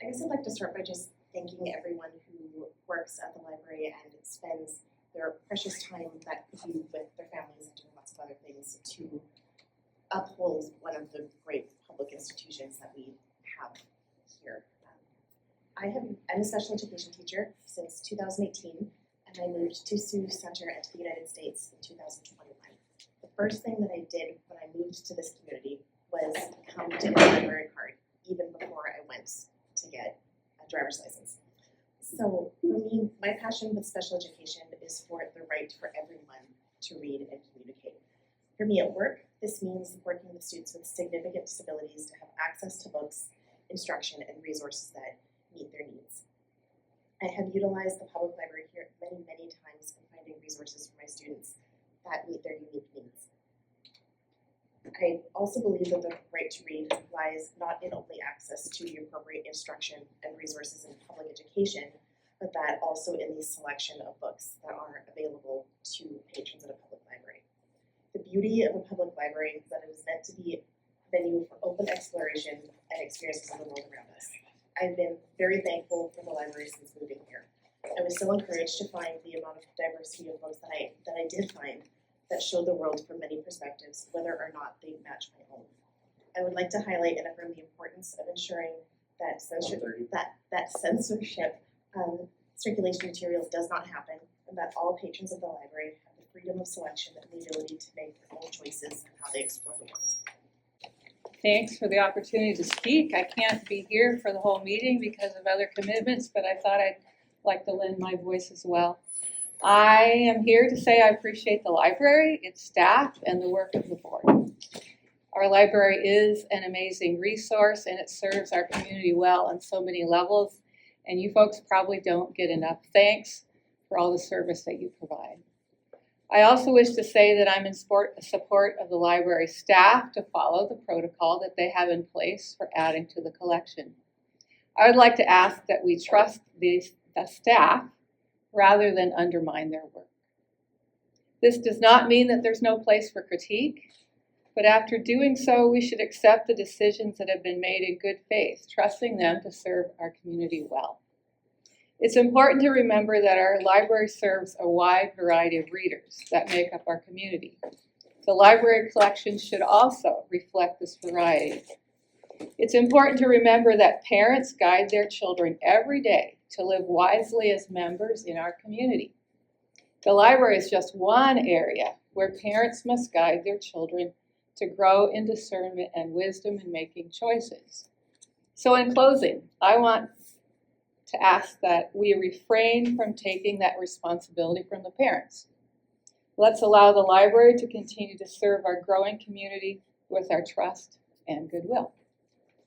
guess I'd like to start by just thanking everyone who works at the library and spends their precious time that could be with their families and doing lots of other things to uphold one of the great public institutions that we have here. I'm a special education teacher since 2018, and I moved to Sioux Center and to the United States in 2021. The first thing that I did when I moved to this community was come to get a library card, even before I went to get a driver's license. So for me, my passion with special education is for the right for everyone to read and communicate. For me at work, this means working with students with significant disabilities to have access to books, instruction, and resources that meet their needs. I have utilized the public library here many, many times in finding resources for my students that meet their unique needs. I also believe that the right to read lies not in only access to the appropriate instruction and resources in public education, but that also in the selection of books that are available to patrons at a public library. The beauty of a public library is that it is meant to be a venue for open exploration and experiences of the world around us. I've been very thankful for the library since moving here. I was so encouraged to find the amount of diversity of books that I did find that showed the world from many perspectives, whether or not they match my own. I would like to highlight and affirm the importance of ensuring that censorship circulation materials does not happen, and that all patrons of the library have the freedom of selection and the ability to make their own choices in how they explore the world. Thanks for the opportunity to speak. I can't be here for the whole meeting because of other commitments, but I thought I'd like to lend my voice as well. I am here to say I appreciate the library, its staff, and the work of the board. Our library is an amazing resource, and it serves our community well on so many levels, and you folks probably don't get enough thanks for all the service that you provide. I also wish to say that I'm in support of the library staff to follow the protocol that they have in place for adding to the collection. I would like to ask that we trust the staff rather than undermine their work. This does not mean that there's no place for critique, but after doing so, we should accept the decisions that have been made in good faith, trusting them to serve our community well. It's important to remember that our library serves a wide variety of readers that make up our community. The library collection should also reflect this variety. It's important to remember that parents guide their children every day to live wisely as members in our community. The library is just one area where parents must guide their children to grow in discernment and wisdom in making choices. So in closing, I want to ask that we refrain from taking that responsibility from the parents. Let's allow the library to continue to serve our growing community with our trust and goodwill.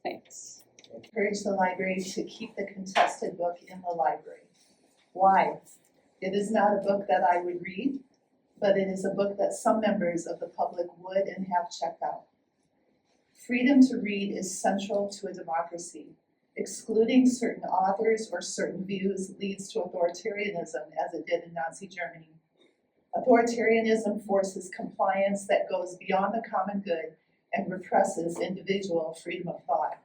Thanks. Encourage the library to keep the contested book in the library. Why? It is not a book that I would read, but it is a book that some members of the public would and have checked out. Freedom to read is central to a democracy. Excluding certain authors or certain views leads to authoritarianism, as it did in Nazi Germany. Authoritarianism forces compliance that goes beyond the common good and represses individual freedom of thought.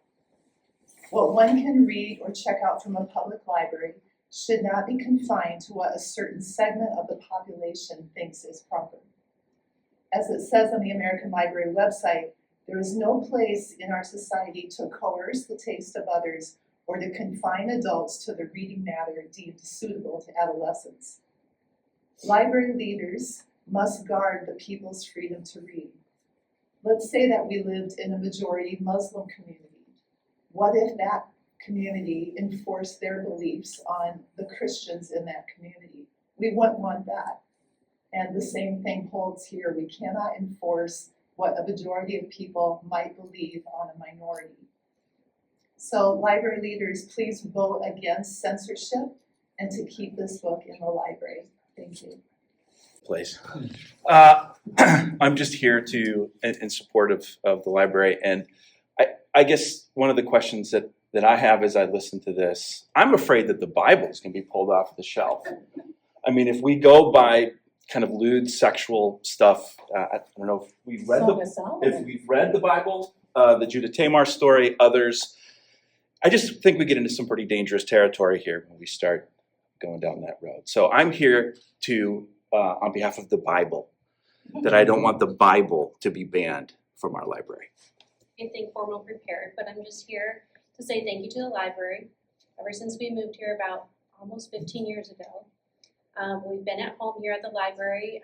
What one can read or check out from a public library should not be confined to what a certain segment of the population thinks is proper. As it says on the American Library website, there is no place in our society to coerce the taste of others or to confine adults to the reading matter deemed suitable to adolescents. Library leaders must guard the people's freedom to read. Let's say that we lived in a majority Muslim community. What if that community enforced their beliefs on the Christians in that community? We wouldn't want that. And the same thing holds here. We cannot enforce what a majority of people might believe on a minority. So library leaders, please vote against censorship and to keep this book in the library. Thank you. Place. I'm just here in support of the library, and I guess one of the questions that I have as I listen to this, I'm afraid that the Bible is going to be pulled off the shelf. I mean, if we go by kind of lewd sexual stuff, I don't know if we've read the Bible, the Judah Tamar story, others, I just think we get into some pretty dangerous territory here when we start going down that road. So I'm here to, on behalf of the Bible, that I don't want the Bible to be banned from our library. I think formal prepared, but I'm just here to say thank you to the library. Ever since we moved here about almost 15 years ago, we've been at home here at the library.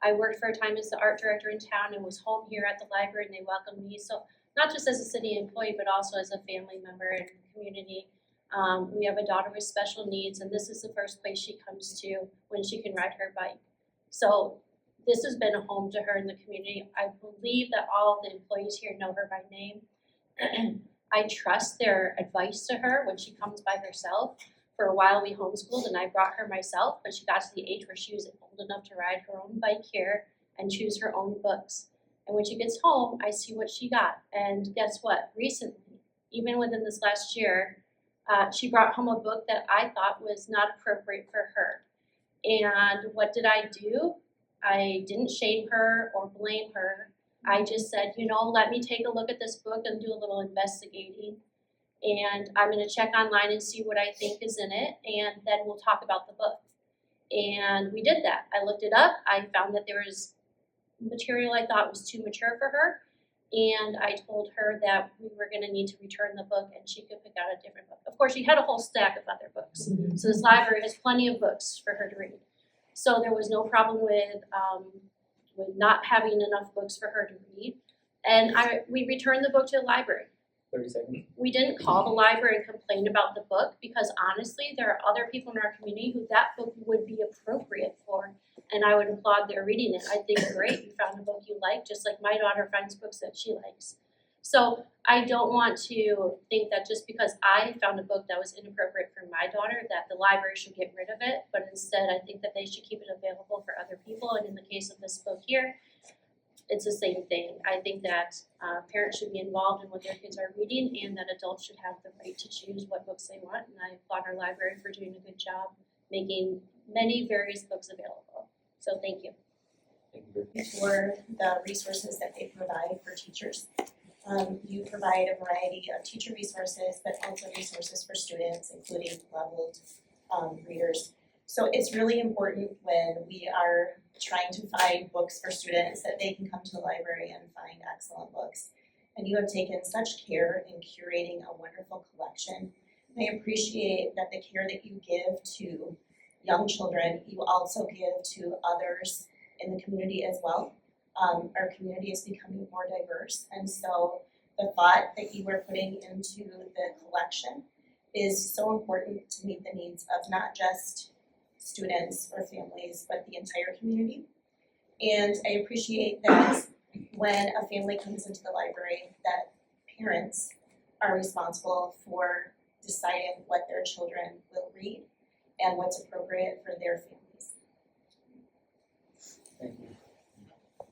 I worked for a time as the art director in town and was home here at the library, and they welcomed me. So not just as a city employee, but also as a family member and community. We have a daughter with special needs, and this is the first place she comes to when she can ride her bike. So this has been a home to her in the community. I believe that all the employees here know her by name. I trust their advice to her when she comes by herself. For a while we homeschooled and I brought her myself, but she got to the age where she was old enough to ride her own bike here and choose her own books. And when she gets home, I see what she got. And guess what? Recently, even within this last year, she brought home a book that I thought was not appropriate for her. And what did I do? I didn't shame her or blame her. I just said, let me take a look at this book and do a little investigating. And I'm going to check online and see what I think is in it, and then we'll talk about the book. And we did that. I looked it up. I found that there was material I thought was too mature for her, and I told her that we were going to need to return the book and she could pick out a different book. Of course, she had a whole stack of other books. So this library has plenty of books for her to read. So there was no problem with not having enough books for her to read. And we returned the book to the library. 30 seconds. We didn't call the library and complain about the book because honestly, there are other people in our community who that book would be appropriate for, and I would applaud their reading it. I think, great, you found a book you like, just like my daughter finds books that she likes. So I don't want to think that just because I found a book that was inappropriate for my daughter, that the library should get rid of it, but instead I think that they should keep it available for other people, and in the case of this book here, it's the same thing. I think that parents should be involved in what their kids are reading, and that adults should have the right to choose what books they want. And I applaud our library for doing a good job making many various books available. So thank you. Thank you. For the resources that they provide for teachers. You provide a variety of teacher resources, but also resources for students, including leveled readers. So it's really important when we are trying to find books for students that they can come to the library and find excellent books. And you have taken such care in curating a wonderful collection. I appreciate that the care that you give to young children, you also give to others in the community as well. Our community is becoming more diverse, and so the thought that you are putting into the collection is so important to meet the needs of not just students or families, but the entire community. And I appreciate that when a family comes into the library, that parents are responsible for deciding what their children will read and what's appropriate for their families. Thank you.